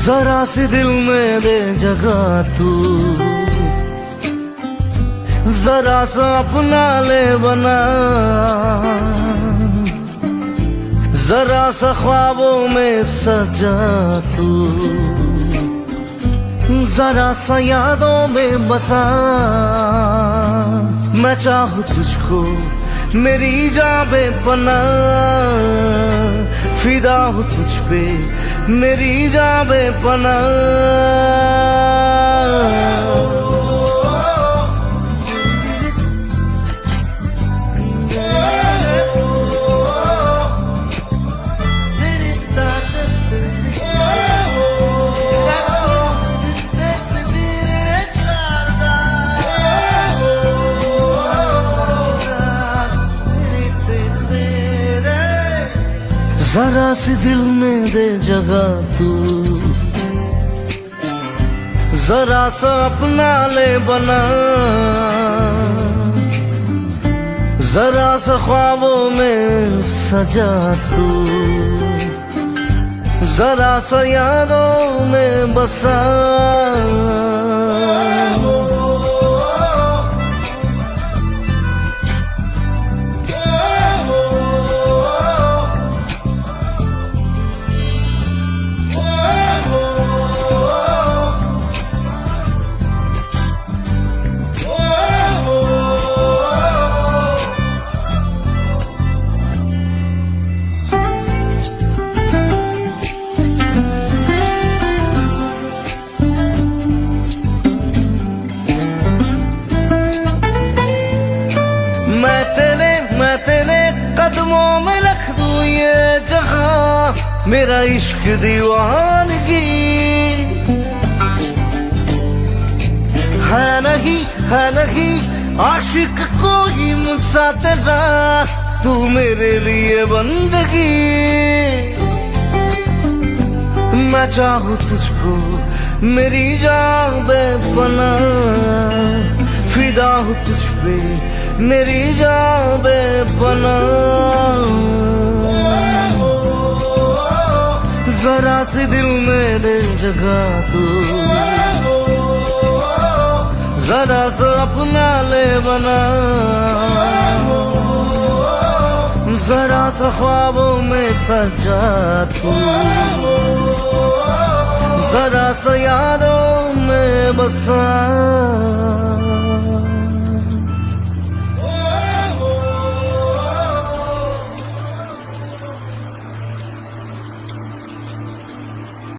जरा सी दिल में दे जगह तू, जरा सा अपना ले बना, जरा सा ख्वाबों में सजा तू, जरा सा यादों में बसा। मैं चाहूँ तुझको मेरी जान बेपनाह, फिदा हूँ तुझ पे मेरी जान बेपनाह। जरा सी दिल में दे जगह तू, जरा सा अपना ले बना, जरा सा ख्वाबों में सजा तू, जरा सा यादों में बसा। मैं तेरे कदमों में रख दूं ये जहां, मेरा इश्क दीवानगी है नहीं आशिक कोई मुझसा तेरा, तू मेरे लिए बंदगी। मैं चाहूँ तुझको मेरी जान बेपनाह, फिदा हूँ तुझ पे मेरी जान बेपनाह। जरा सी दिल में दे जगह तू, जरा सा अपना ले बना, जरा सा ख्वाबों में सजा तू, जरा सा यादों में बसा।